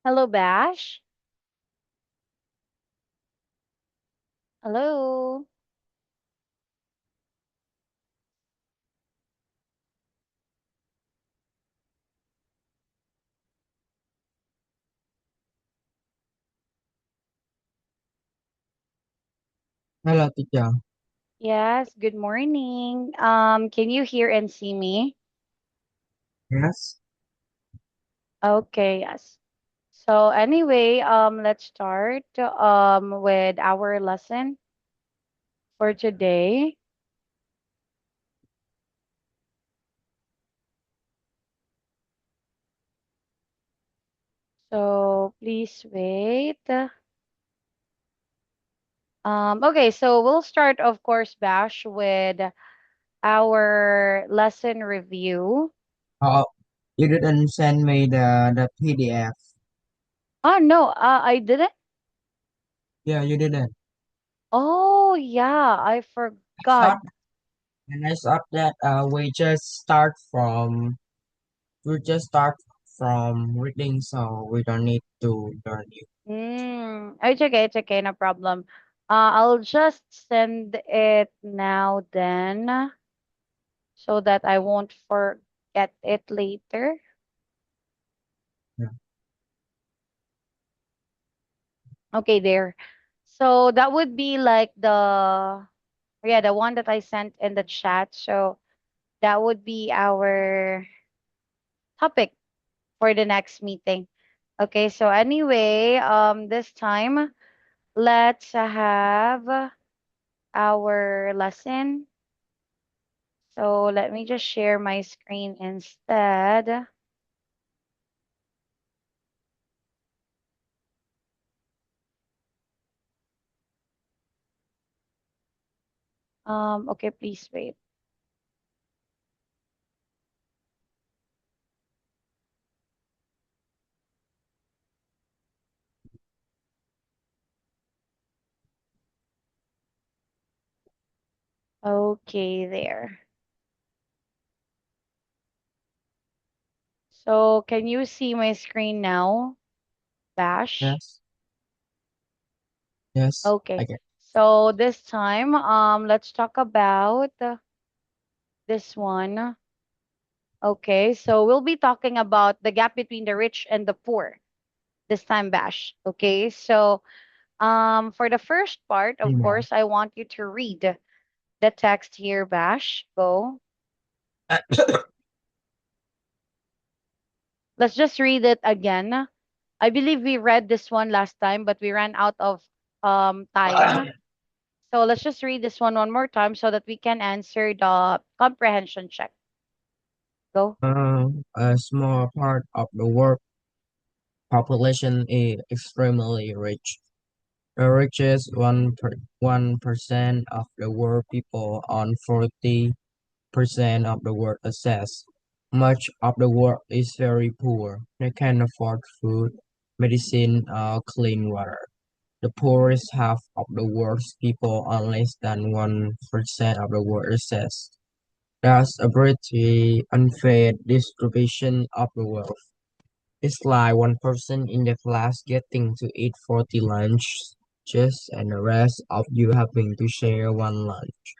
Hello, Bash. Hello. Hello, teacher. Yes, good morning. Can you hear and see me? Yes. Okay, yes. So anyway, let's start with our lesson for today. So please wait. Okay, so we'll start, of course, Bash, with our lesson review. Oh, you didn't send me the PDF. Oh no, I didn't. Yeah, you didn't. Oh yeah, I I forgot. thought, and I thought that we just start from reading, so we don't need to learn it. It's okay, it's okay, no problem. I'll just send it now then, so that I won't forget it later. Yeah. Okay, there. So that would be like the one that I sent in the chat. So that would be our topic for the next meeting. Okay, so anyway, this time let's have our lesson. So let me just share my screen instead. Okay, please wait. Okay, there. So can you see my screen now, Bash? Yes. Yes. Okay. I get. So this time, let's talk about this one. Okay, so we'll be talking about the gap between the rich and the poor this time, Bash. Okay, so for the first part, of Email. course, I want you to read the text here, Bash. Go. Let's just read it again. I believe we read this one last time, but we ran out of time. So let's just read this one more time so that we can answer the comprehension check. Go. A small part of the world population is extremely rich. The richest 1% of the world people own 40% of the world assets. Much of the world is very poor. They can't afford food, medicine, or clean water. The poorest half of the world's people own less than 1% of the world assets. That's a pretty unfair distribution of the wealth. It's like one person in the class getting to eat 40 lunches and the rest of you having to share one lunch.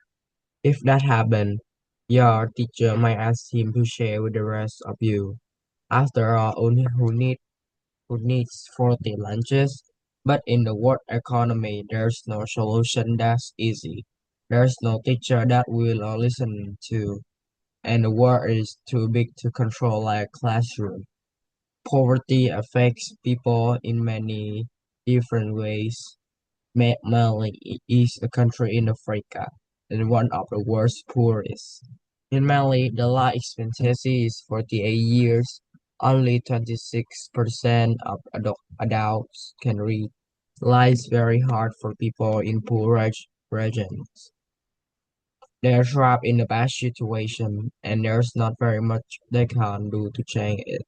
If that happened, your teacher might ask him to share with the rest of you. After all, only who needs 40 lunches? But in the world economy, there's no solution that's easy. There's no teacher that will listen to, and the world is too big to control like a classroom. Poverty affects people in many different ways. Mali is a country in Africa and one of the world's poorest. In Mali, the life expectancy is 48 years. Only 26% of adults can read. Life is very hard for people in poor regions. They are trapped in a bad situation, and there's not very much they can do to change it.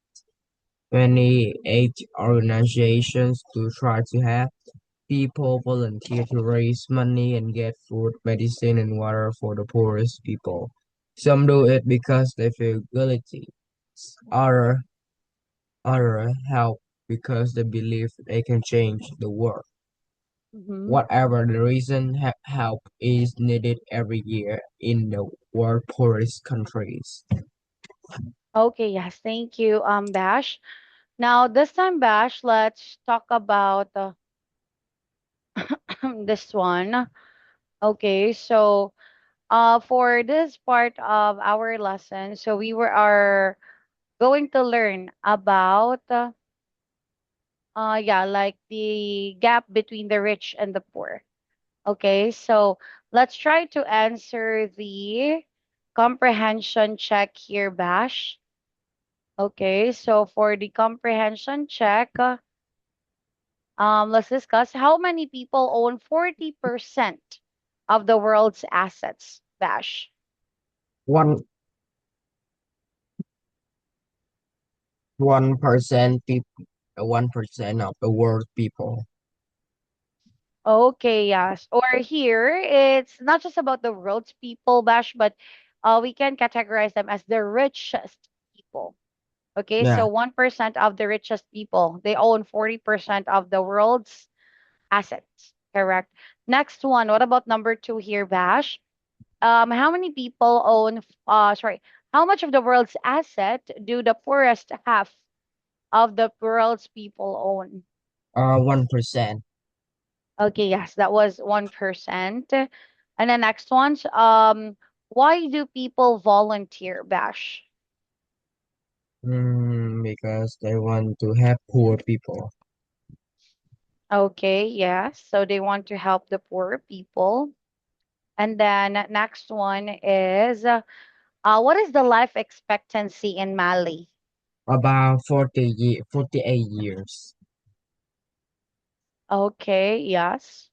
Many aid organizations to try to help. People volunteer to raise money and get food, medicine, and water for the poorest people. Some do it because they feel guilty. Other, other help because they believe they can change the world. Mm-hmm. Whatever the reason, help is needed every year in the world poorest countries. Okay, yes, thank you, Bash. Now, this time, Bash, let's talk about this one. Okay, so for this part of our lesson, so we are going to learn about yeah, like the gap between the rich and the poor. Okay, so let's try to answer the comprehension check here, Bash. Okay, so for the comprehension check, let's discuss how many people own 40% of the world's assets, Bash. One 1% people, 1% of the world people. Okay, yes. Or here, it's not just about the world's people, Bash, but we can categorize them as the richest people. Okay, Yeah. so 1% of the richest people, they own 40% of the world's assets. Correct. Next one, what about number two here, Bash? How many people own, sorry, how much of the world's asset do the poorest half of the world's people own? 1%. Okay, yes, that was 1%. And the next one's, why do people volunteer, Bash? Because they want to help poor people. Okay, yes, so they want to help the poor people. And then next one is, what is the life expectancy in Mali? About 48 years. Okay, yes.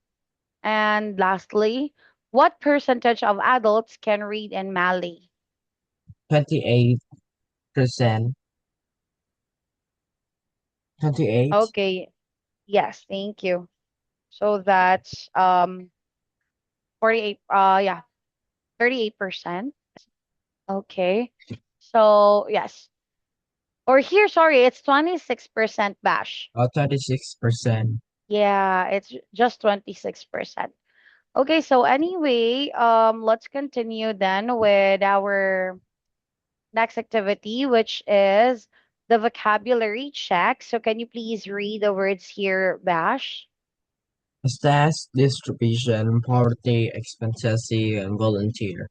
And lastly, what percentage of adults can read in Mali? 28%. 28. Okay, yes, thank you. So that's 48 yeah, 38%. Okay. So, yes. Or here, sorry, it's 26% Bash. 36%. Yeah, it's just 26%. Okay, so anyway, let's continue then with our next activity, which is the vocabulary check. So can you please read the words here, Bash? Stats, distribution, poverty, expectancy, and volunteer.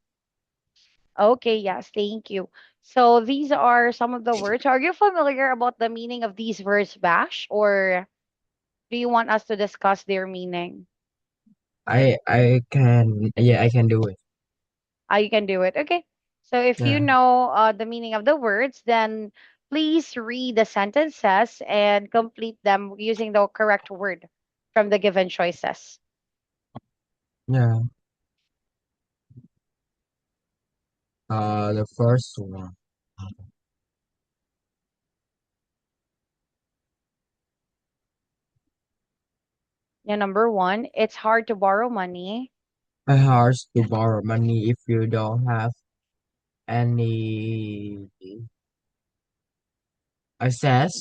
Okay, yes, thank you. So these are some of the words. Are you familiar about the meaning of these words, Bash? Or do you want us to discuss their meaning? I can, yeah, I can do it. You can do it. Okay. So if you Yeah. know the meaning of the words, then please read the sentences and complete them using the correct word from the given choices. Yeah. The first one. Yeah, number one, it's hard to borrow money. It's hard to borrow money if you don't have any access.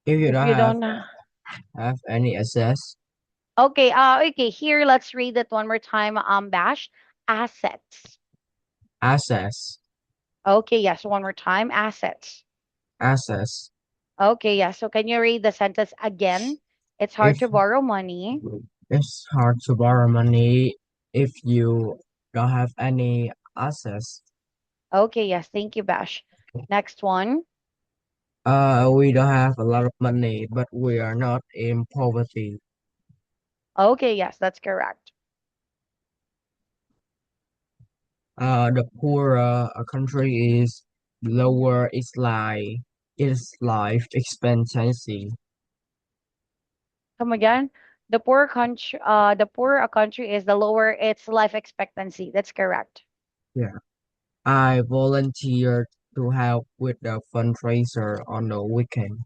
If you If don't you don't have any access, okay, okay, here let's read it one more time. Bash. Assets. access, Okay, yes, one more time. Assets. access. Okay, yes. So can you read the sentence again? It's hard If to borrow money. it's hard to borrow money if you don't have any access. Okay, yes, thank you, Bash. Next one. We don't have a lot of money, but we are not in poverty. Okay, yes, that's correct. The poorer a country is, lower its life expectancy. Come again. The poorer a country is, the lower its life expectancy. That's correct. Yeah. I volunteered to help with the fundraiser on the weekend.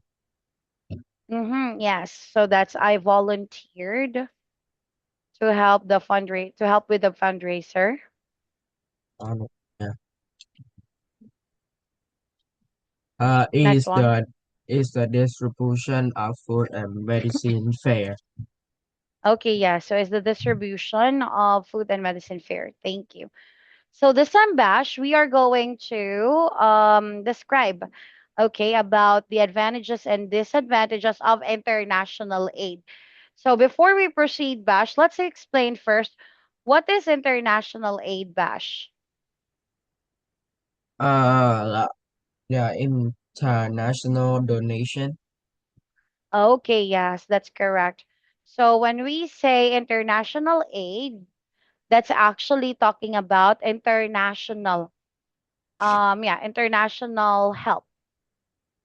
Mm-hmm, yes. So that's I volunteered to help to help with the fundraiser. On, yeah. Next Is one. the distribution of food and medicine fair? Okay, yeah. So is the distribution of food and medicine fair. Thank you. So this time, Bash, we are going to describe, okay, about the advantages and disadvantages of international aid. So before we proceed, Bash, let's explain first what is international aid, Bash. The international donation. Okay, yes, that's correct. So when we say international aid, that's actually talking about international help.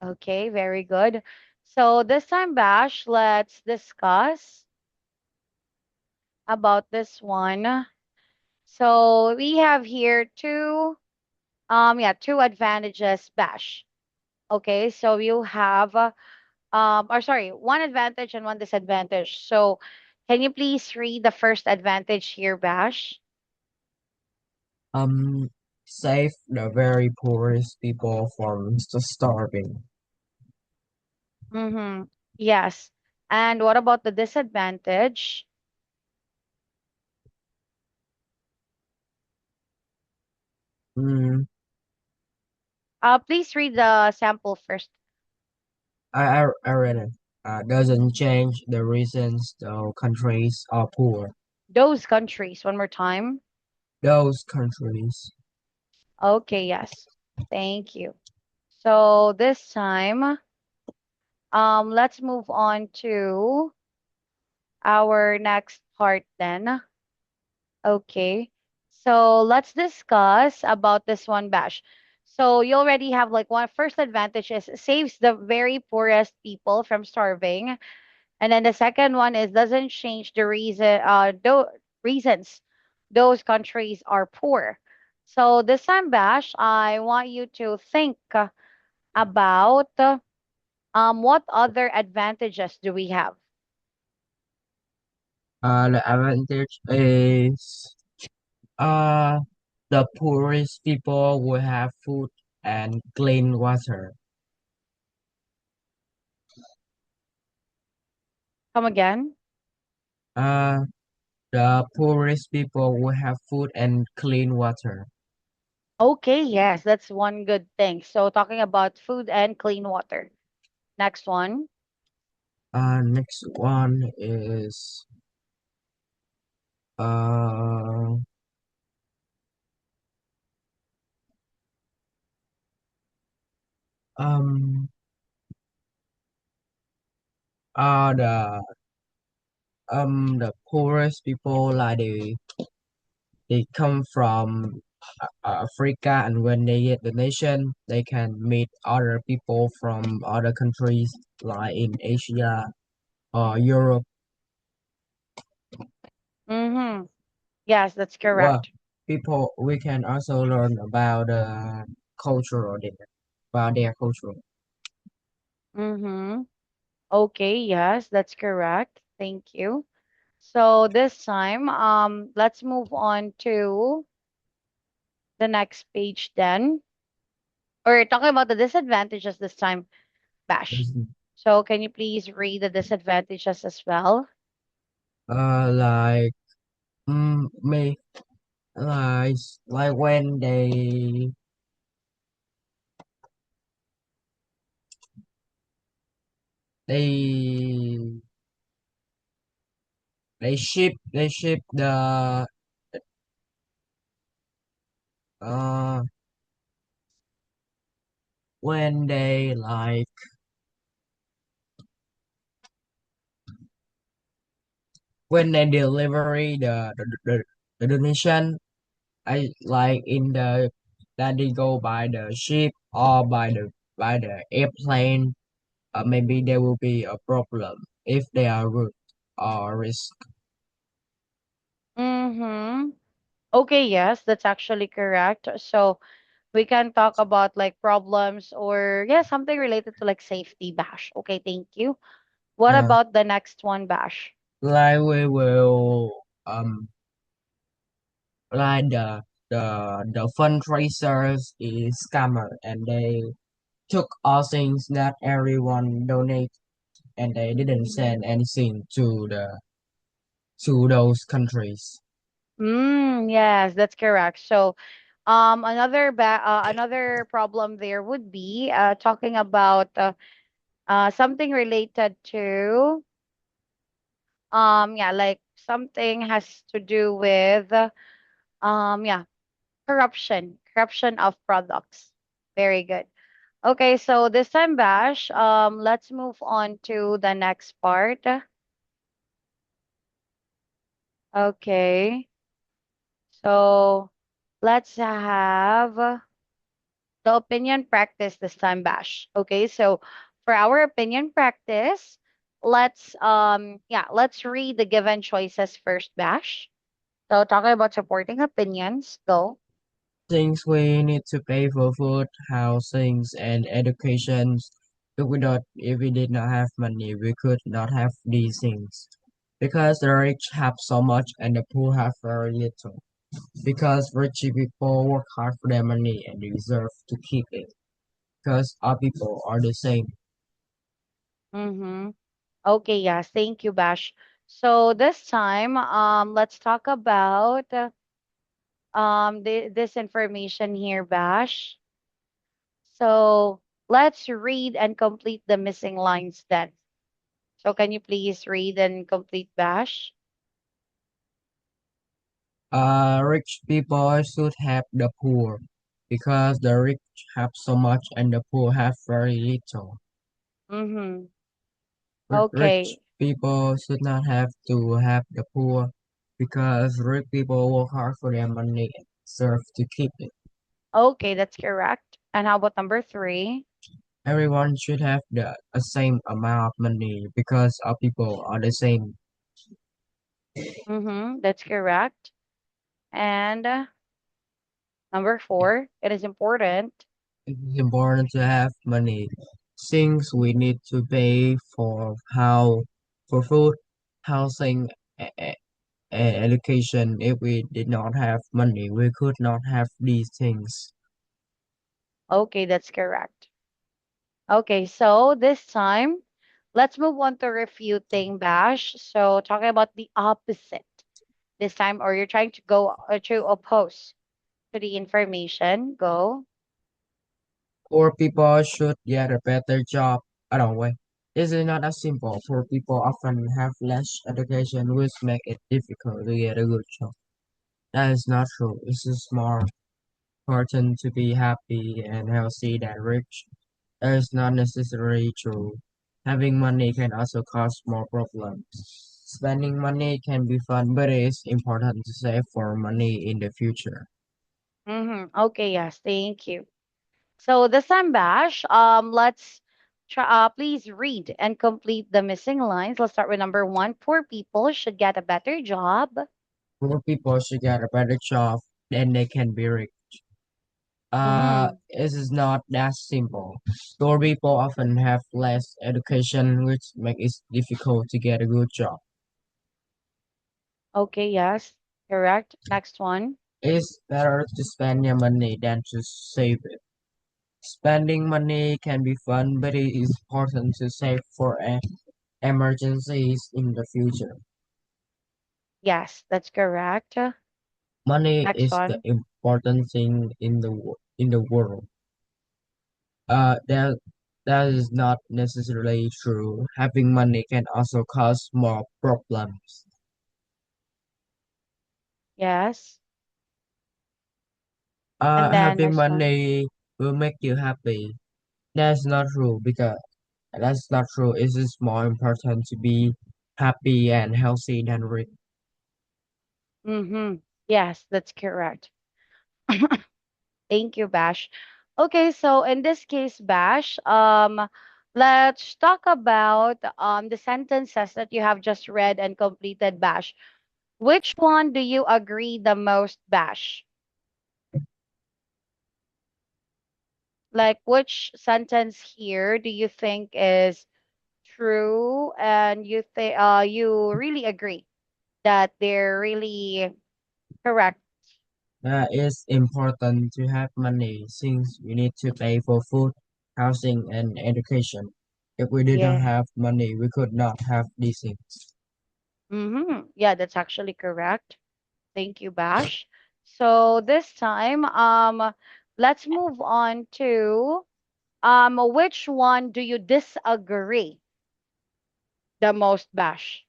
Okay, very good. So this time, Bash, let's discuss about this one. So we have here two advantages, Bash. Okay, so you have or sorry, one advantage and one disadvantage. So can you please read the first advantage here, Bash? Um, Save the very poorest people from starving. Mm-hmm. Yes. And what about the disadvantage? Mm, Please read the sample first. I read it. Doesn't change the reasons the countries are poor. Those countries, one more time. Those countries. Okay, yes. Thank you. So this time, let's move on to our next part then. Okay. So let's discuss about this one, Bash. So you already have like one first advantage is saves the very poorest people from starving. And then the second one is doesn't change the reasons those countries are poor. So this time, Bash, I want you to think about what other advantages do we have? The advantage is uh the poorest people will have food and clean water. Come again? Uh, the poorest people will have food and clean water. Okay, yes, that's one good thing. So talking about food and clean water. Next one. Next one is uh um the poorest people like they come from Africa, and when they get the nation they can meet other people from other countries like in Asia or Europe. Mm-hmm. Yes, that's Well, correct. people we can also learn about the culture or about their culture. Mm-hmm. Okay, yes, that's correct. Thank you. So this time, let's move on to the next page then. Or talking about the disadvantages this time, Bash. So can you please read the disadvantages as well? Like me like like when they they ship uh when they like when they deliver the donation. I like in the that they go by the ship or by the airplane. Maybe there will be a problem if they are rude or risk. Mm-hmm. Okay, yes, that's actually correct. So we can talk about like problems or yeah, something related to like safety, Bash. Okay, thank you. What Uh, about the next one, Bash? like we will like the fundraisers is scammer, and took all things that everyone donate and they didn't send anything to those countries. Yes, that's correct. So, another problem there would be talking about something related to yeah, like something has to do with yeah, corruption of products. Very good. Okay, so this time, Bash, let's move on to the next part. Okay, so let's have the opinion practice this time, Bash. Okay, so for our opinion practice, let's read the given choices first, Bash. So talking about supporting opinions, go. Things we need to pay for food, housings, and educations. If we did not have money, we could not have these things. Because the rich have so much and the poor have very little. Because rich people work hard for their money and deserve to keep it. Because all people are the same. Mm-hmm. Okay, yes, thank you, Bash. So this time, let's talk about this information here, Bash. So let's read and complete the missing lines then. So can you please read and complete, Bash? Rich people should help the poor. Because the rich have so much and the poor have very little. Mm-hmm. Rich Okay. people should not have to help the poor because rich people work hard for their money and deserve to keep it. Okay, that's correct. And how about number three? Everyone should have the same amount of money because all people are the same. Mm-hmm. That's correct. And number four, it is important. It is important to have money since we need to pay for food, housing, and education. If we did not have money, we could not have these things. Okay, that's correct. Okay, so this time, let's move on to refuting, Bash. So talking about the opposite this time, or you're trying to go to oppose to the information. Go. Poor people should get a better job. I don't wait. This is not as simple. Poor people often have less education, which make it difficult to get a good job. That is not true. It is more important to be happy and healthy than rich. That is not necessarily true. Having money can also cause more problems. Spending money can be fun, but it is important to save for money in the future. Mm-hmm. Okay, yes, thank you. So this time, Bash, let's try. Please read and complete the missing lines. Let's start with number one. Poor people should get a better job. Poor people should get a better job, then they can be rich. Mm-hmm. It is not that simple. Poor people often have less education, which makes it difficult to get a good job. Okay, yes, correct. Next one. It's better to spend your money than to save it. Spending money can be fun, but it is important to save for emergencies in the future. Yes, that's correct. Money Next is the one. important thing in the world. That is not necessarily true. Having money can also cause more problems. Yes. And then Having next one. money will make you happy. That's not true because that's not true. It is more important to be happy and healthy than rich. Mm-hmm. Yes, that's correct. Thank you, Bash. Okay, so in this case, Bash, let's talk about the sentences that you have just read and completed, Bash. Which one do you agree the most, Bash? Like, which sentence here do you think is true, and you really agree that they're really correct? It's important to have money since we need to pay for food, housing, and education. If we didn't Yeah. have money, we could not have these things. Mm-hmm. Yeah, that's actually correct. Thank you, Bash. So this time, let's move on to which one do you disagree the most, Bash?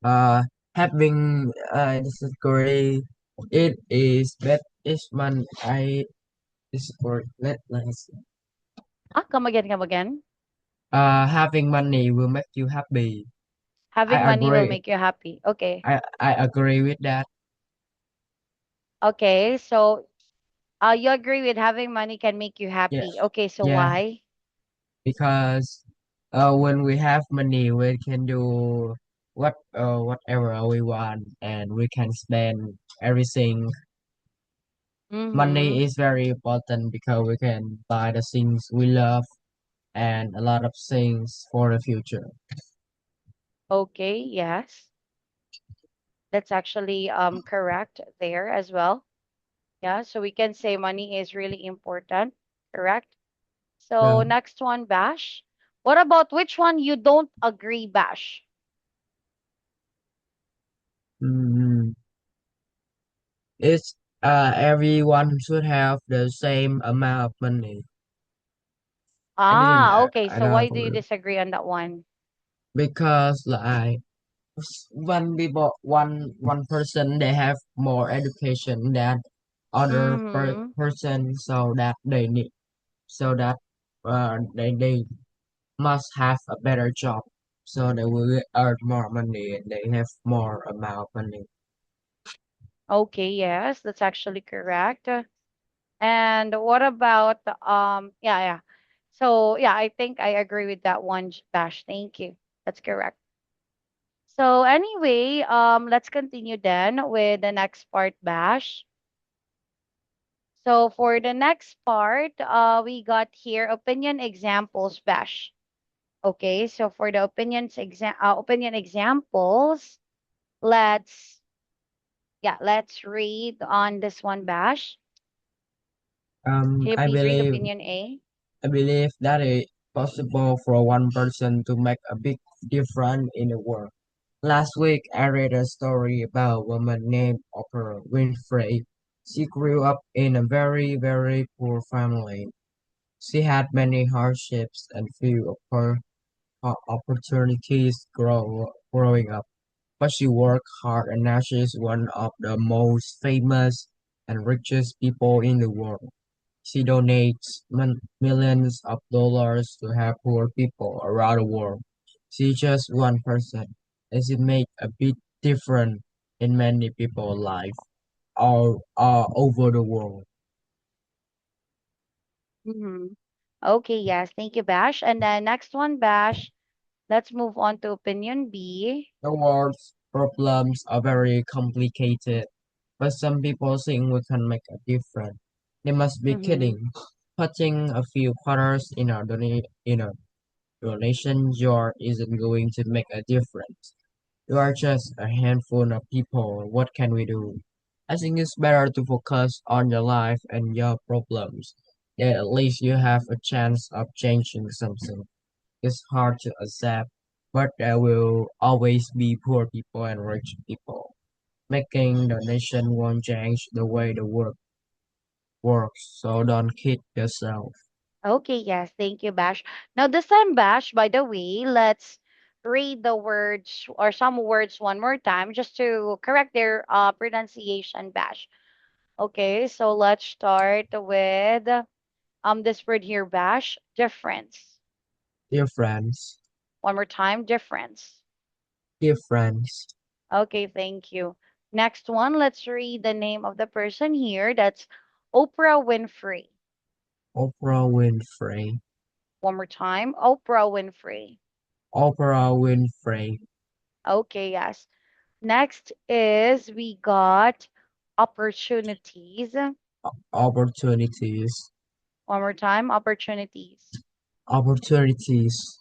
Uh, Having disagree, it is bad. Is when I disagree. Let's Ah, come again, come again. having money will make you happy. Having I money will agree. make you happy. Okay. I agree with that. Okay. So, you agree with having money can make you Yeah, happy. Okay. So yeah. why? Because when we have money, we can do whatever we want, and we can spend everything. Mm-hmm. Money is very important because we can buy the things we love and a lot of things for the future. Okay. Yes. That's actually correct there as well. Yeah. So we can say money is really important. Correct. Yeah. So next one, Bash. What about which one you don't agree, Bash? Mm, it's everyone should have the same amount of money. Ah, okay. I So don't why do you agree disagree on that one? because like one person they have more education than other Mm-hmm. person, so that they need so that they must have a better job, so they will earn more money and they have more amount of money. Okay, yes, that's actually correct. And what about yeah, yeah. So yeah, I think I agree with that one, Bash. Thank you. That's correct. So anyway, let's continue then with the next part, Bash. So for the next part, we got here opinion examples, Bash. Okay, so for the opinion examples, let's let's read on this one, Bash. Can you I please read believe opinion A? I believe that it's possible for one person to make a big difference in the world. Last week, I read a story about a woman named Oprah Winfrey. She grew up in a very, very poor family. She had many hardships and few opportunities growing up, but she worked hard and now she is one of the most famous and richest people in the world. She donates millions of dollars to help poor people around the world. She's just one person, and she makes a big difference in many people's lives all over the world. Mm-hmm. Okay, yes, thank you, Bash. And then next one, Bash. Let's move on to opinion B. The world's problems are very complicated, but some people think we can make a difference. They must be Mm-hmm. kidding. Putting a few quarters in a donation jar isn't going to make a difference. You are just a handful of people. What can we do? I think it's better to focus on your life and your problems. Then at least you have a chance of changing something. It's hard to accept, but there will always be poor people and rich people. Making donation won't change the way the world works, so don't kid yourself. Okay, yes, thank you, Bash. Now this time, Bash, by the way, let's read the words or some words one more time just to correct their pronunciation, Bash. Okay, so let's start with this word here, Bash. Difference. Dear friends, One more time, difference. dear friends, Okay, thank you. Next one, let's read the name of the person here. That's Oprah Winfrey. Oprah Winfrey, One more time, Oprah Winfrey. Oprah Winfrey, Okay, yes. Next is we got opportunities. One opportunities, more time, opportunities. opportunities,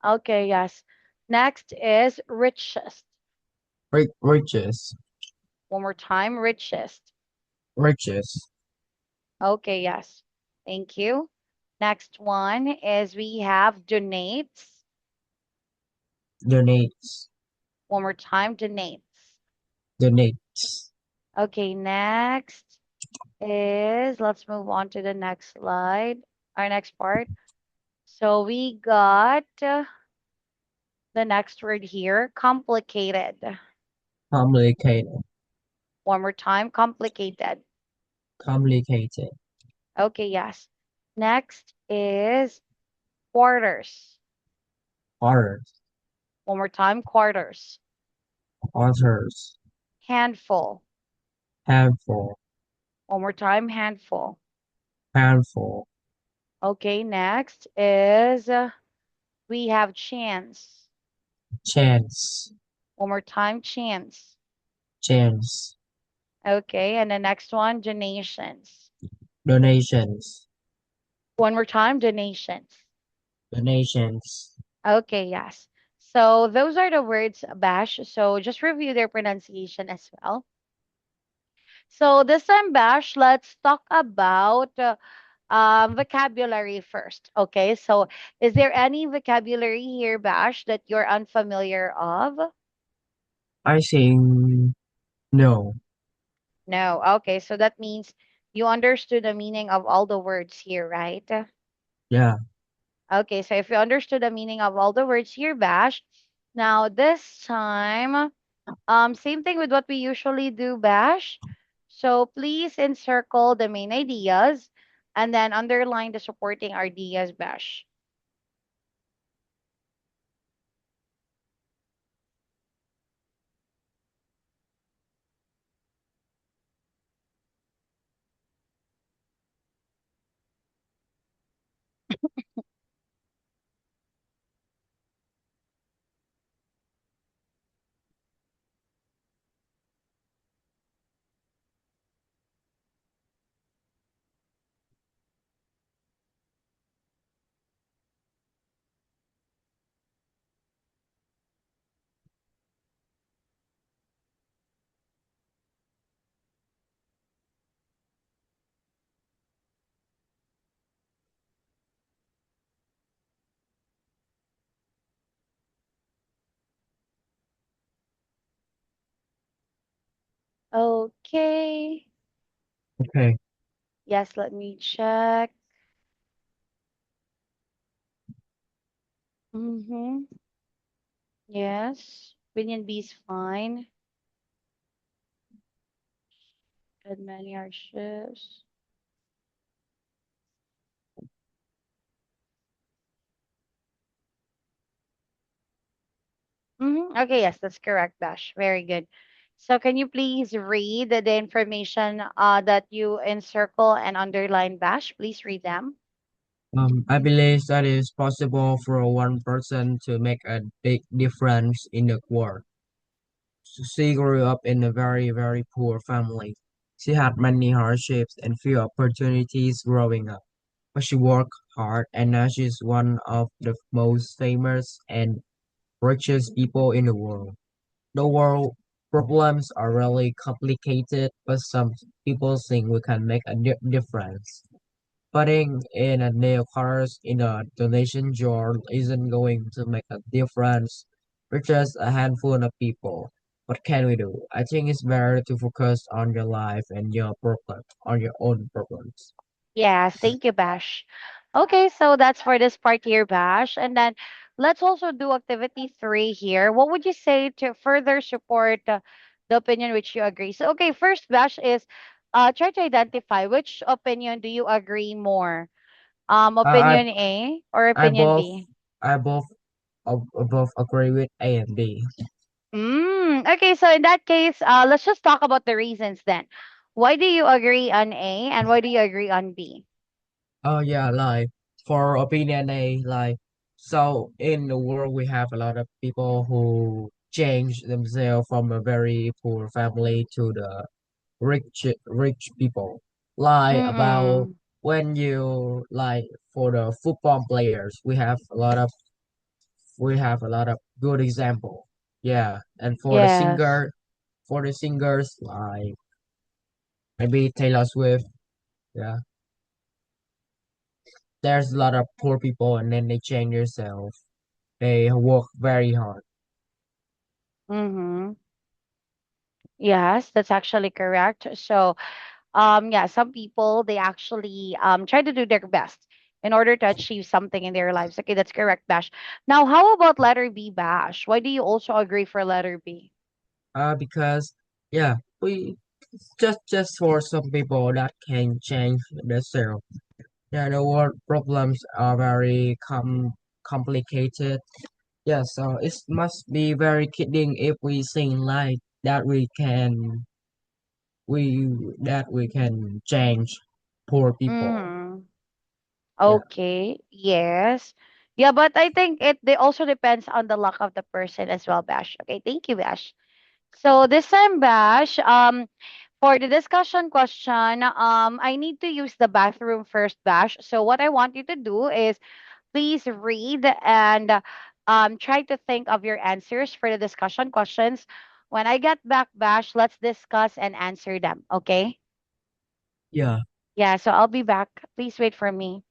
Okay, yes. Next is richest. riches, One more time, richest. riches, Okay, yes. Thank you. Next one is we have donates. donates, One more time, donates. donates, Okay, next is, let's move on to the next slide, our next part. So we got the next word here, complicated. complicated, One more time, complicated. complicated, Okay, yes. Next is quarters. authors, One more time, quarters. authors, Handful. handful, One more time, handful. handful, Okay, next is we have chance. chance, One more time, chance. chance, Okay, and the next one, donations. donations, One more time, donations. donations. Okay, yes. So those are the words, Bash. So just review their pronunciation as well. So this time, Bash, let's talk about vocabulary first. Okay, so is there any vocabulary here, Bash, that you're unfamiliar of? I think no. No. Okay, so that means you understood the meaning of all the words here, right? Yeah. Okay, so if you understood the meaning of all the words here, Bash, now this time, same thing with what we usually do, Bash. So please encircle the main ideas and then underline the supporting ideas, Bash. Okay. Okay. Yes, let me check. Mm-hmm. Yes. Opinion B is fine. Had many hardships. Mm-hmm. Okay, yes, that's correct, Bash. Very good. So can you please read the information that you encircle and underline, Bash? Please read them. I believe that it's possible for one person to make a big difference in the world. She grew up in a very, very poor family. She had many hardships and few opportunities growing up, but she worked hard and now she's one of the most famous and richest people in the world. The world problems are really complicated, but some people think we can make a difference. Putting in a nail cutters in a donation jar isn't going to make a difference for just a handful of people. What can we do? I think it's better to focus on your life and your problem, on your own problems. Yes, thank you, Bash. Okay, so that's for this part here, Bash. And then let's also do activity three here. What would you say to further support the opinion which you agree? So, okay, first, Bash, is try to identify which opinion do you agree more? I Opinion A or I opinion both B? I both both agree with A and B. Okay, so in that case, let's just talk about the reasons then. Why do you agree on A and why do you agree on B? Oh yeah, like for opinion A, like so in the world we have a lot of people who change themselves from a very poor family to the rich people. Like about Mm-mm. when you like for the football players, we have a lot of good example. Yeah, and Yes. for the singers like maybe Taylor Swift. Yeah, there's a lot of poor people and then they change themselves. They work very hard. Mm-hmm. Yes, that's actually correct. So, yeah, some people they actually try to do their best in order to achieve something in their lives. Okay, that's correct, Bash. Now, how about letter B, Bash? Why do you also agree for letter B? Because yeah, we just for some people that can change themselves. Yeah, the world problems are very complicated. Yeah, so it must be very kidding if we think like that we can change poor people. Mm-hmm. Yeah. Okay, yes. Yeah, but I think it they also depends on the luck of the person as well, Bash. Okay, thank you, Bash. So this time, Bash, for the discussion question, I need to use the bathroom first, Bash. So what I want you to do is please read and try to think of your answers for the discussion questions. When I get back, Bash, let's discuss and answer them. Okay? Yeah. Yeah, so I'll be back. Please wait for me.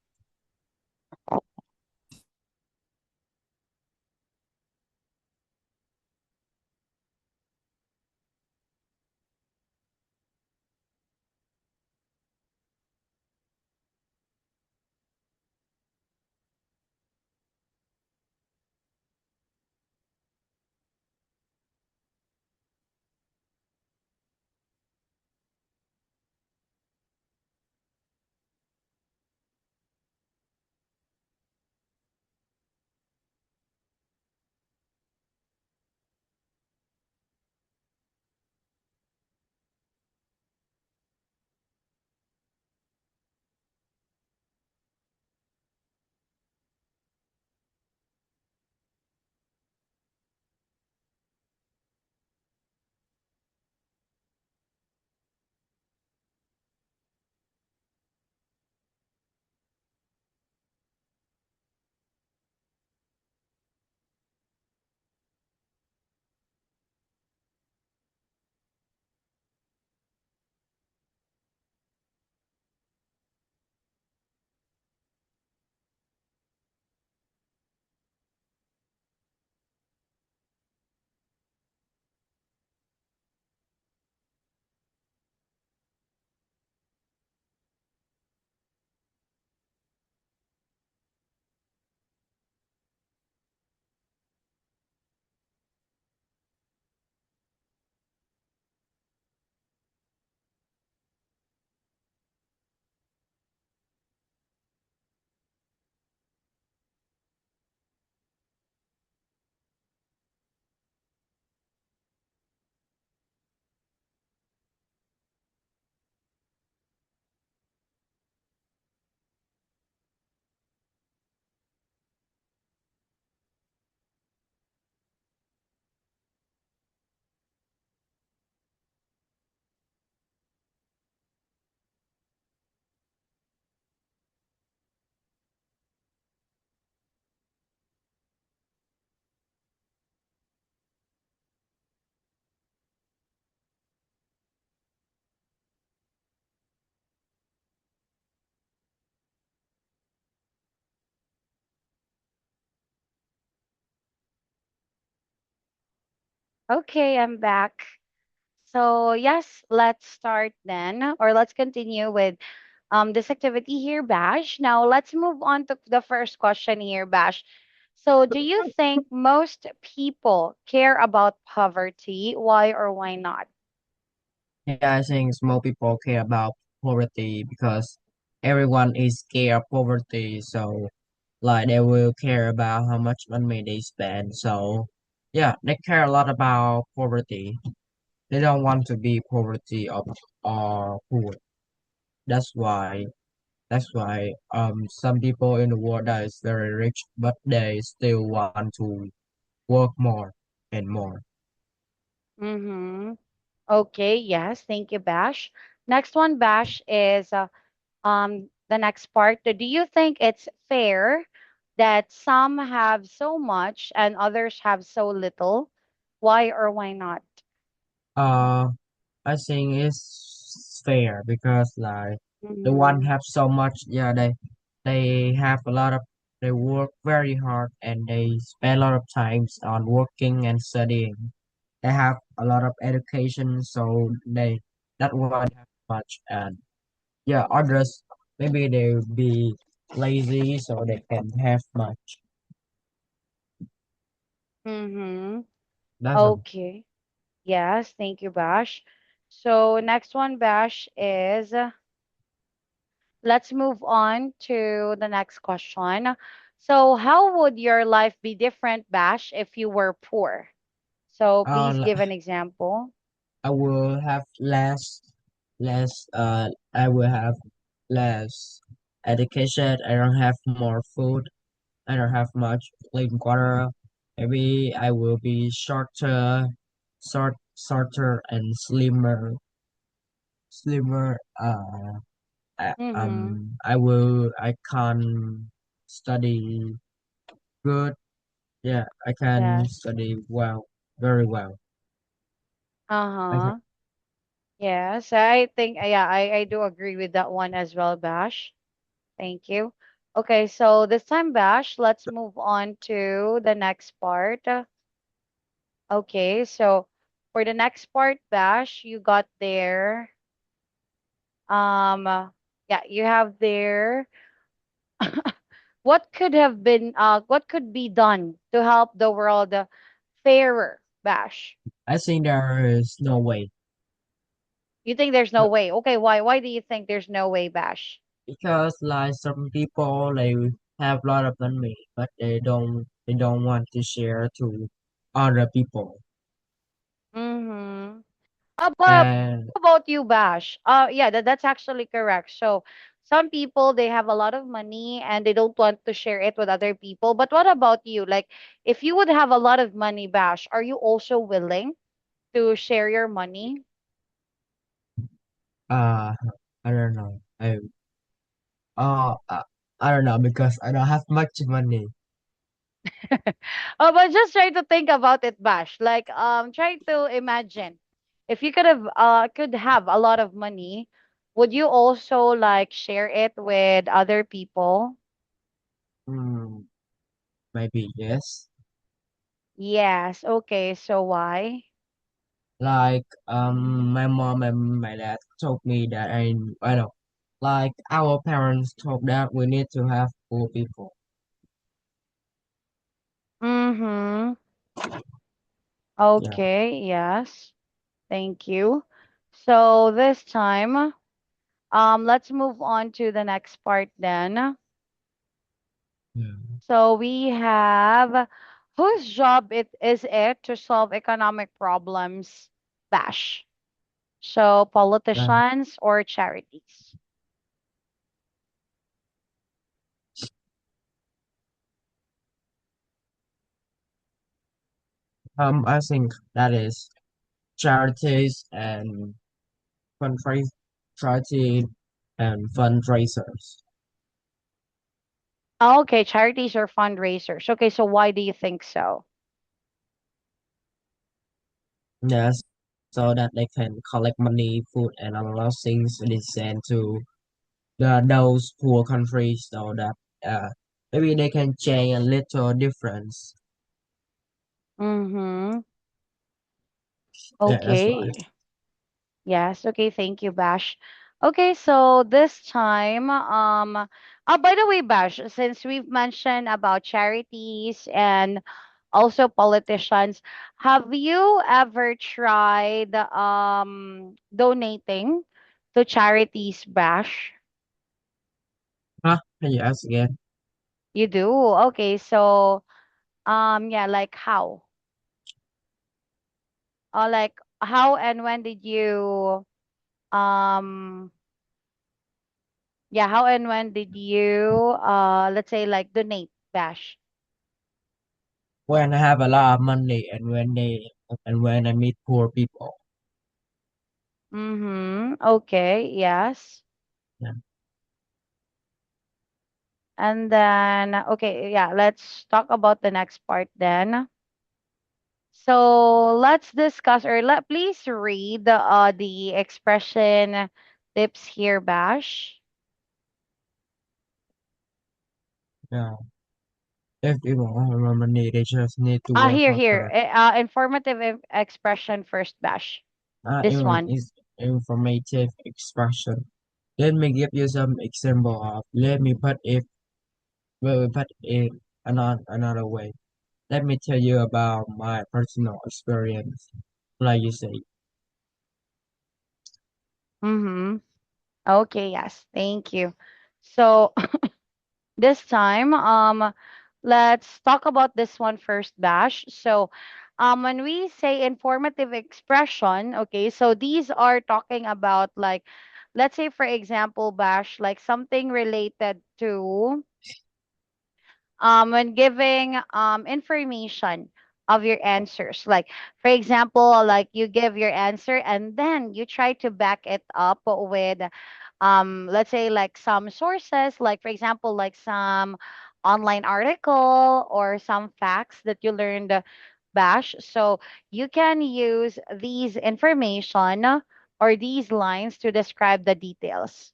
Okay, I'm back. So yes, let's start then, or let's continue with this activity here, Bash. Now let's move on to the first question here, Bash. So do you think most people care about poverty? Why or why not? Yeah, I think small people care about poverty because everyone is scared of poverty, so like they will care about how much money they spend. So yeah, they care a lot about poverty. They don't want to be poverty or poor. That's why some people in the world that is very rich but they still want to work more and more. Mm-hmm. Okay, yes, thank you, Bash. Next one, Bash, is the next part. Do you think it's fair that some have so much and others have so little? Why or why not? Uh I think it's fair because like the one Mm-hmm. have so much, yeah, they have a lot of they work very hard and they spend a lot of times on working and studying. They have a lot of education, so they that won't have much. And yeah, others maybe they'll be lazy, so they can have much. Mm-hmm. That's all. Okay. Yes, thank you, Bash. So next one, Bash, is let's move on to the next question. So how would your life be different, Bash, if you were poor? So please Uh, give an example. I will have less. I will have less education. I don't have more food. I don't have much clean water. Maybe I will be shorter and slimmer. Mm-hmm. I can study good. Yeah, I can Yes. study well, very well. I can, Uh-huh. Yes, I think, yeah, I do agree with that one as well, Bash. Thank you. Okay, so this time, Bash, let's move on to the next part. Okay, so for the next part, Bash, you got there. Yeah, you have there. What could be done to help the world fairer, Bash? I think there is no way You think there's no way? Okay, why? Why do you think there's no way, Bash? because like some people they have a lot of money, but they don't want to share to other people. Mm-hmm. And How about you, Bash? Yeah, that's actually correct. So some people they have a lot of money and they don't want to share it with other people. But what about you? Like, if you would have a lot of money, Bash, are you also willing to share your money? uh, I don't know. Uh, uh, I don't know because I don't have much money. Oh, but just try to think about it, Bash. Like, try to imagine if you could have a lot of money, would you also like share it with other people? Hmm, maybe yes. Yes. Okay. So why? Like my mom and my dad told me that I know like our parents told that we need to have poor people. Mm-hmm. Yeah. Okay. Yes. Thank you. So this time, let's move on to the next part then. Yeah. So we have whose job it is it to solve economic problems? Bash. So Uh, politicians or charities? I think that is charities and fundraise charity and fundraisers. Oh, okay, charities or fundraisers. Okay, so why do you think so? Yes, so that they can collect money, food, and a lot of things and send to those poor countries so that uh maybe they can change a little difference. Mm-hmm. Yeah, that's why. Okay. Yes. Okay. Thank you, Bash. Okay. So this time, by the way, Bash, since we've mentioned about charities and also politicians, have you ever tried donating to charities, Bash? Huh? Can you ask again? You do. Okay. So, yeah, like how? Like how and when did you um yeah, how and when did you let's say like donate, Bash? When I have a lot of money and when I meet poor people. Mm-hmm. Okay, yes. Yeah. And then okay, yeah, let's talk about the next part then. So let's discuss or let please read the expression tips here, Bash. Yeah. If people want more money, they just need to Ah, work here. harder. Informative expression first, Bash. This Even one. is informative expression. Let me give you some example of. Let me put it. Will put it another way. Let me tell you about my personal experience. Like you say, Mm-hmm. Okay, yes. Thank you. So this time, let's talk about this one first, Bash. So, when we say informative expression, okay, so these are talking about like, let's say for example, Bash, like something related to when giving information of your answers. Like, for example, like you give your answer and then you try to back it up with, let's say, like some sources, like, for example, like some online article or some facts that you learned, Bash. So you can use these information or these lines to describe the details.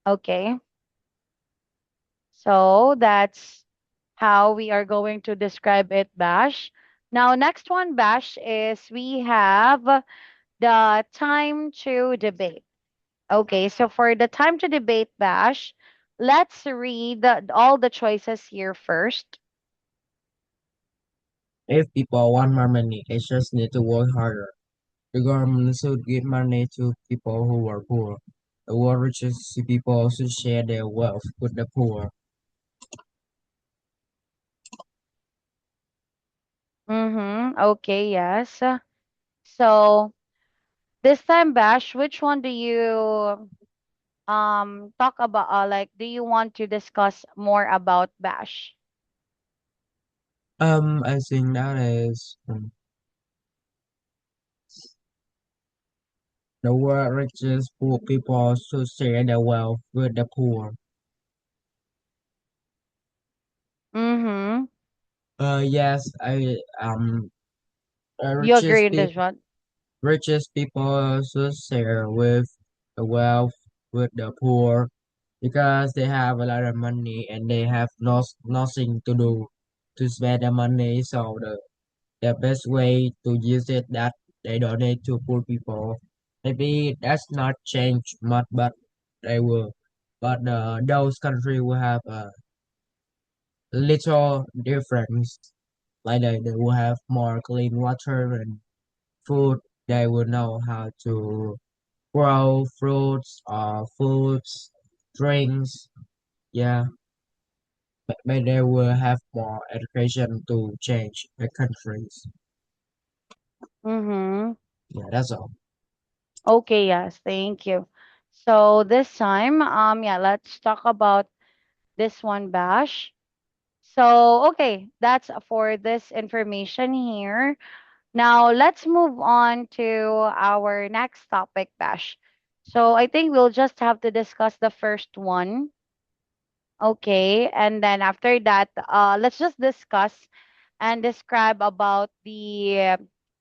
Okay. So that's how we are going to describe it, Bash. Now, next one, Bash, is we have the time to debate. Okay, so for the time to debate, Bash, let's read all the choices here first. if people want more money, they just need to work harder. The government should give money to people who are poor. The world richest people should share their wealth with the poor. Mm-hmm. Okay, yes. So this time, Bash, which one do you talk about? Like, do you want to discuss more about, Bash? I think that is the world richest poor people should share their wealth with the poor. Mm-hmm. Yes, You agree in this one? richest people should share with the wealth with the poor because they have a lot of money and they have nothing to do to spend the money. So the best way to use it that they donate to poor people. Maybe that's not change much, but they will. But those countries will have a little difference. Like they will have more clean water and food. They will know how to grow fruits or foods, drinks. Yeah, but they will have more education to change the countries. Mm-hmm. Yeah, that's all. Okay, yes, thank you. So this time, yeah, let's talk about this one, Bash. So, okay, that's for this information here. Now, let's move on to our next topic, Bash. So, I think we'll just have to discuss the first one. Okay, and then after that, let's just discuss and describe about the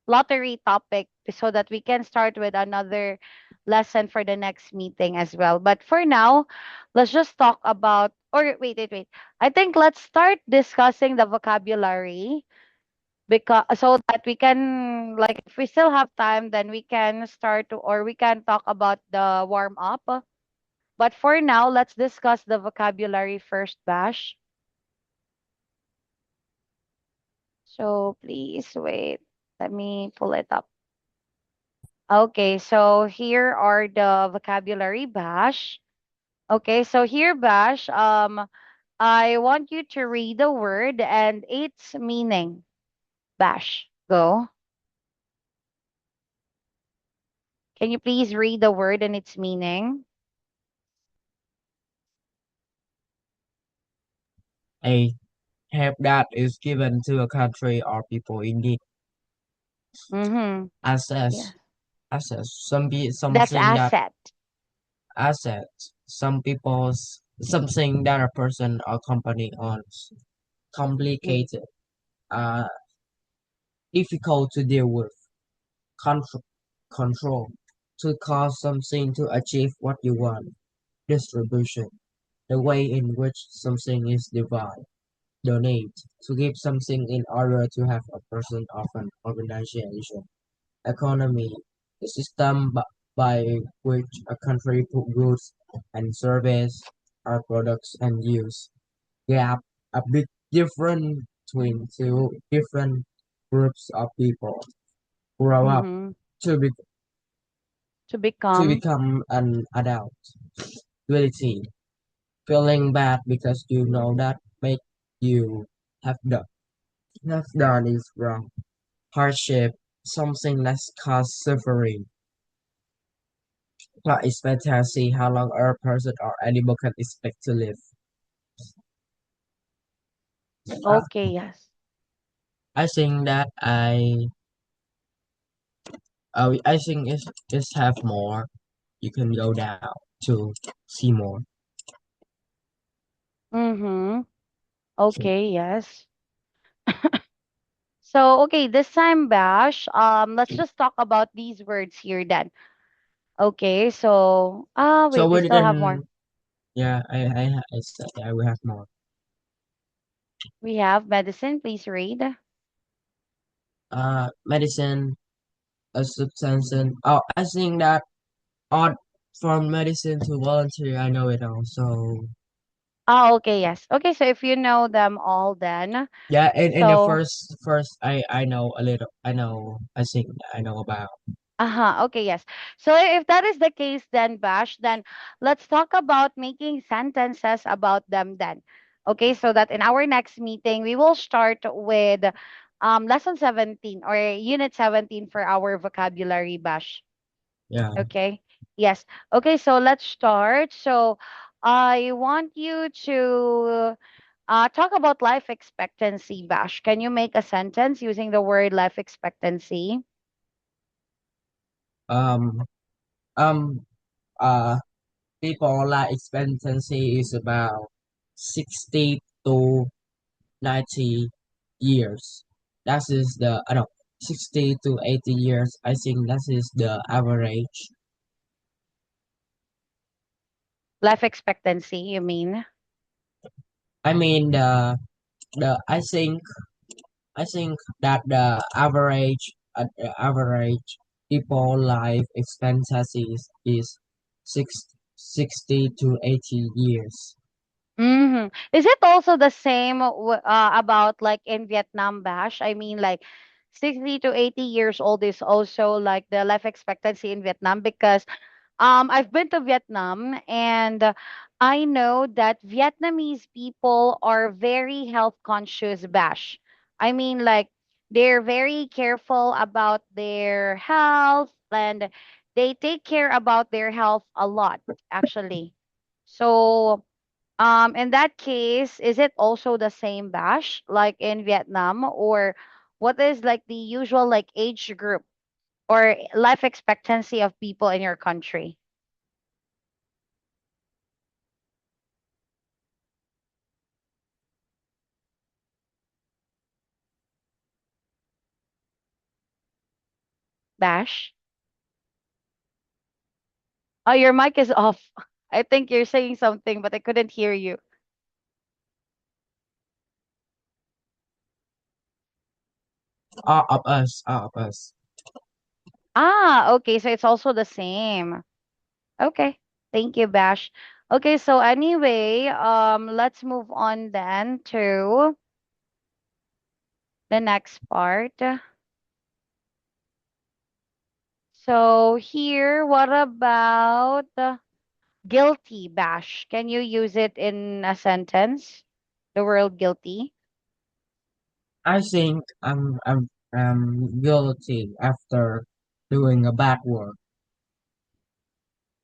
lottery topic so that we can start with another lesson for the next meeting as well. But for now, let's just talk about, or wait. I think let's start discussing the vocabulary because so that we can, like, if we still have time, then we can start to, or we can talk about the warm up. But for now, let's discuss the vocabulary first, Bash. So please wait. Let me pull it up. Okay, so here are the vocabulary, Bash. Okay, so here, Bash, I want you to read the word and its meaning. Bash, go. Can you please read the word and its meaning? A help that is given to a country or people in need. Mm-hmm. Yeah. Assets, assets. That's Something that asset. assets. Some people's something that a person or company owns. Mm-hmm. Complicated. Uh, difficult to deal with. Control. Control. To cause something to achieve what you want. Distribution. the way in which something is divided, donate, to give something in order to have a person of an organization, economy, the system by which a country put goods and service or products and use. Gap, a big difference between two different groups of people grow up Mm-hmm. to be To to become. become an adult. Guilty, feeling bad because you know that make you have done have done is wrong. Hardship, something that's cause suffering. Plot expectancy, how long a person or animal can expect to live. Uh, Okay, yes. I think that I think it's have more. You can go down to see more. Mm-hmm. Okay, yes. So, okay, this time, Bash, let's just talk about these words here then. Okay, so, So wait, we we still have more. didn't. Yeah, I said I will have more. We have medicine, please read. Medicine, a substance. Oh, I think that odd from medicine to volunteer. I know it all. So Oh, okay, yes. Okay, so if you know them all, then. yeah, in the So, first I know a little. I know. I think I know about. uh-huh, okay, yes. So if that is the case, then, Bash, then let's talk about making sentences about them then. Okay, so that in our next meeting, we will start with lesson 17 or unit 17 for our vocabulary, Bash. Yeah. Okay. Yes. Okay, so let's start. So I want you to talk about life expectancy, Bash. Can you make a sentence using the word life expectancy? Um. Um. Uh. People life expectancy is about 60 to 90 years. That is the I don't 60 to 80 years. I think that is the average. Life expectancy, you mean? I mean the I think that the average people life expectancy is six, 60 to 80 years. Mm-hmm. Is it also the same about like in Vietnam, Bash? I mean, like 60 to 80 years old is also like the life expectancy in Vietnam because I've been to Vietnam and I know that Vietnamese people are very health conscious, Bash. I mean, like they're very careful about their health and they take care about their health a lot, actually. So, in that case, is it also the same, Bash, like in Vietnam, or what is like the usual like age group or life expectancy of people in your country? Bash? Oh, your mic is off. I think you're saying something, but I couldn't hear you. All of us. Ah, okay, so it's also the same. Okay. Thank you, Bash. Okay, so anyway, let's move on then to the next part. So here, what about guilty, Bash? Can you use it in a sentence? The word guilty. I think I'm guilty after doing a bad work.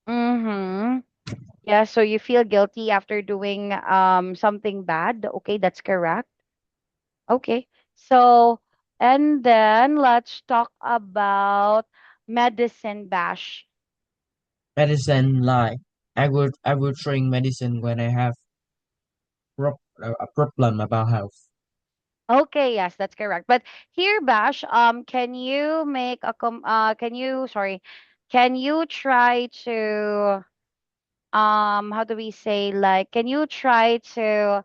Mm-hmm. Yeah, so you feel guilty after doing something bad. Okay, that's correct. Okay. So, and then let's talk about medicine, Bash. Medicine lie. I would drink medicine when I have a problem about health. Okay, yes, that's correct. But here, Bash, can you make a can you, sorry, can you try to how do we say, like, can you try to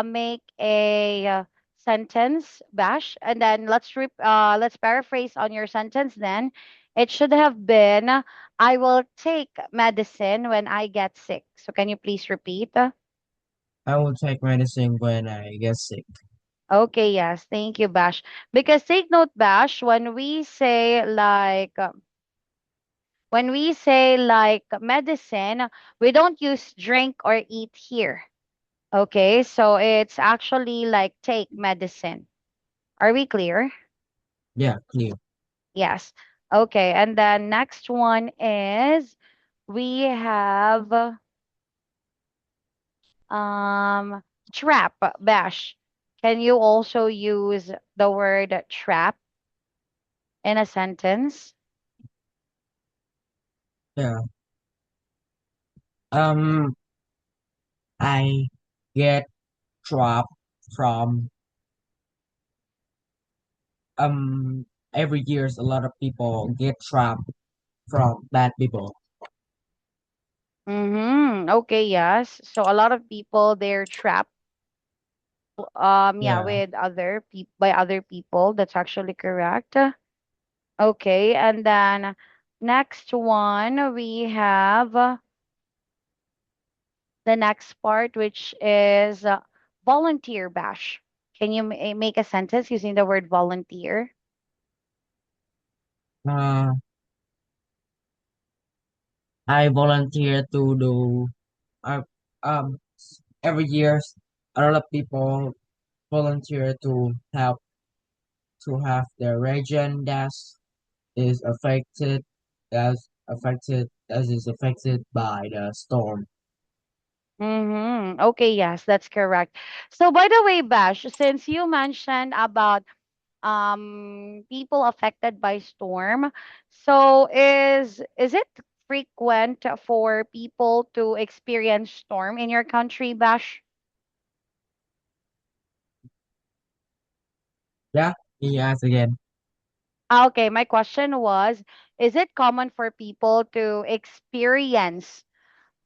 make a sentence, Bash, and then let's paraphrase on your sentence. Then it should have been, I will take medicine when I get sick. So can you please repeat? I will take medicine when I get sick. Okay, yes, thank you, Bash. Because take note, Bash, when we say like medicine, we don't use drink or eat here. Okay, so it's actually like take medicine. Are we clear? Yeah, clear. Yes. Okay, and then next one is we have trap, Bash. Can you also use the word trap in a sentence? Yeah. Um, I get trapped from every years a lot of people get trapped from bad people. Mm-hmm. Okay, yes. So a lot of people they're trapped yeah, Yeah. with other people by other people. That's actually correct. Okay, and then next one we have the next part, which is volunteer, Bash. Can you make a sentence using the word volunteer? Uh, I volunteer to do uh, um every year a lot of people volunteer to help to have their region is affected as is affected by the storm. Mm-hmm. Okay, yes, that's correct. So by the way, Bash, since you mentioned about people affected by storm, so is it frequent for people to experience storm in your country, Bash? Yeah, he asked again. Okay, my question was, is it common for people to experience,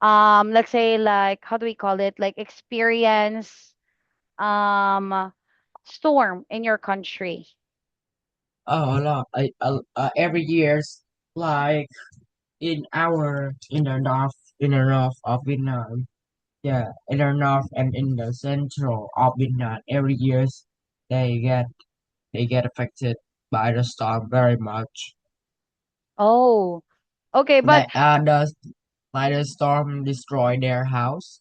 let's say like, how do we call it? Like experience um storm in your country? Oh, a lot. Every year's like in the north of Vietnam. Yeah, in the north and in the central of Vietnam. Every years they get they get affected by the storm very much. Oh, okay, but Like like the storm destroy their house.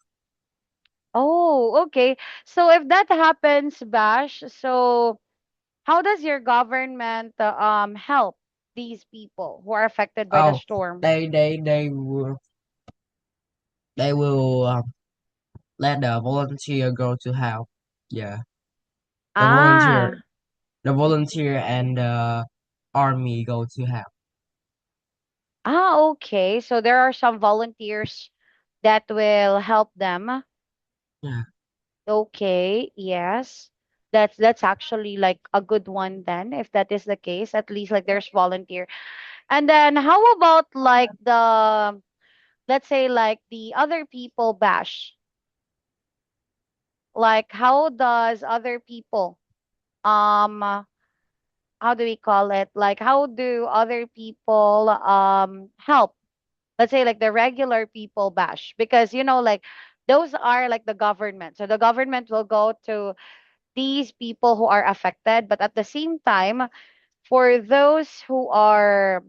oh, okay. So if that happens, Bash, so how does your government help these people who are affected by the Oh, storm? they will let the volunteer go to help. Yeah, the volunteer Ah, the volunteer and the army go to help. okay. So there are some volunteers that will help them. Yeah. Okay, yes. That's actually like a good one then, if that is the case. At least like there's volunteer. And then how about like the, let's say like the other people, Bash? Like how does other people um how do we call it? Like how do other people help? Let's say like the regular people, Bash, because like those are like the government. So the government will go to these people who are affected, but at the same time, for those who are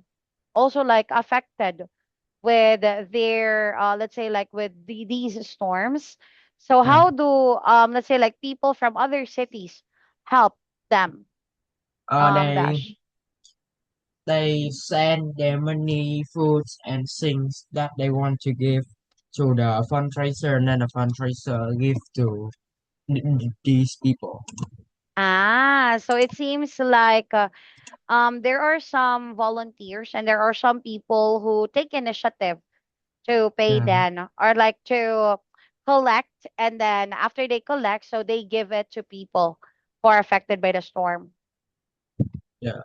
also like affected with their let's say like with these storms, so Yeah. how do let's say like people from other cities help them, Uh, they Bash? they send their money, foods, and things that they want to give to the fundraiser, and then the fundraiser give to these people. So it seems like there are some volunteers and there are some people who take initiative to pay Yeah, then or like to collect, and then after they collect, so they give it to people who are affected by the storm. yeah.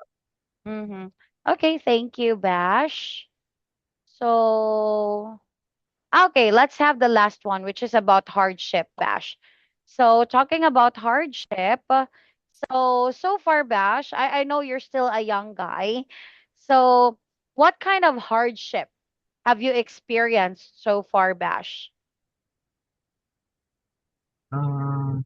Mm-hmm. Okay, thank you, Bash. So Okay, let's have the last one, which is about hardship, Bash. So, talking about hardship, so far, Bash, I know you're still a young guy. So, what kind of hardship have you experienced so far, Bash? Um,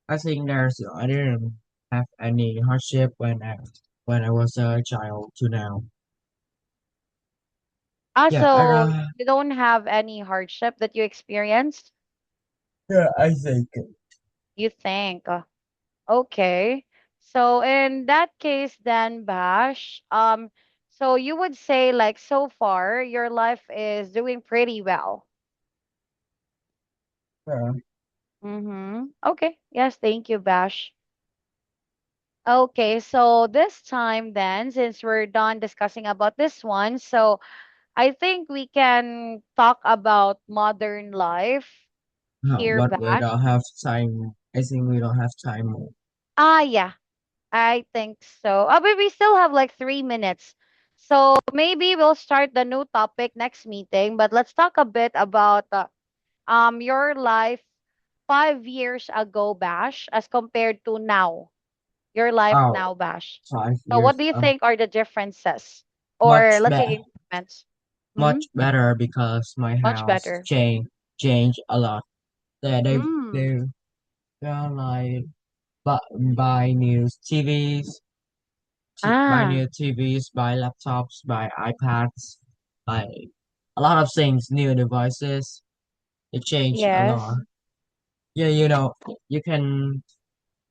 I think I didn't have any hardship when I was a child to now. Yeah, I So don't. you don't have any hardship that you experienced, Yeah, I think. you think? Okay. So in that case then, Bash, so you would say like so far your life is doing pretty well. Yeah. Mm-hmm. Okay. Yes, thank you, Bash. Okay, so this time then, since we're done discussing about this one, so I think we can talk about modern life No, here, but we Bash. don't have time. I think we don't have time more. Ah, yeah, I think so. But we still have like 3 minutes. So maybe we'll start the new topic next meeting, but let's talk a bit about your life 5 years ago, Bash, as compared to now. Your life Oh, now, Bash. five So what years. do you think are the differences? Or Much let's better. say improvements? Hmm. Much better because my Much house better. changed a lot. Mm. They like buy new TVs, buy Ah, new TVs, buy laptops, buy iPads, buy a lot of things, new devices. It changed a lot. yes. Yeah, you can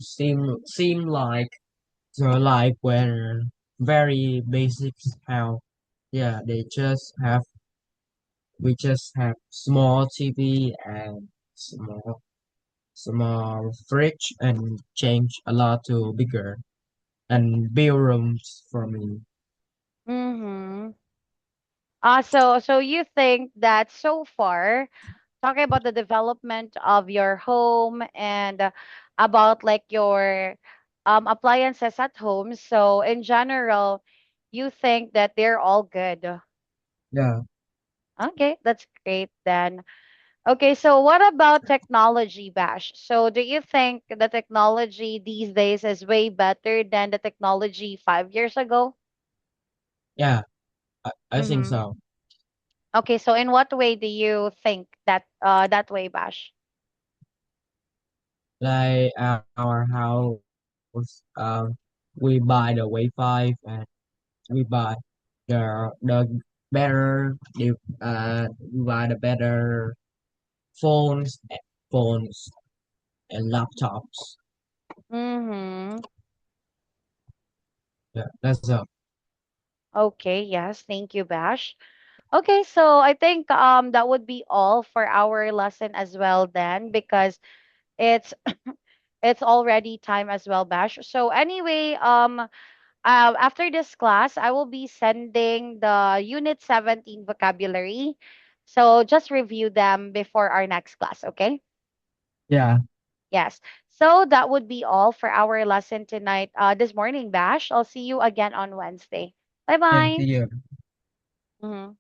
seem like the life where very basic how yeah we just have small TV and small fridge and change a lot to bigger and big rooms for me. Mm-hmm. So you think that so far, talking about the development of your home and about like your appliances at home. So in general, you think that they're all good. Yeah, Okay, that's great then. Okay, so what about technology, Bash? So do you think the technology these days is way better than the technology 5 years ago? yeah, I think Mm-hmm. so. Okay, so in what way do you think that that way, Bash? Like our house, we buy the Wi-Fi and we buy the better we buy the better phones, phones and laptops. Mm-hmm. Yeah, that's all. Okay, yes, thank you, Bash. Okay, so I think that would be all for our lesson as well then because it's it's already time as well, Bash. So anyway, after this class, I will be sending the Unit 17 vocabulary. So just review them before our next class, okay? Yeah, Yes. So that would be all for our lesson tonight, this morning, Bash. I'll see you again on Wednesday. Bye thank bye. you. Mhm.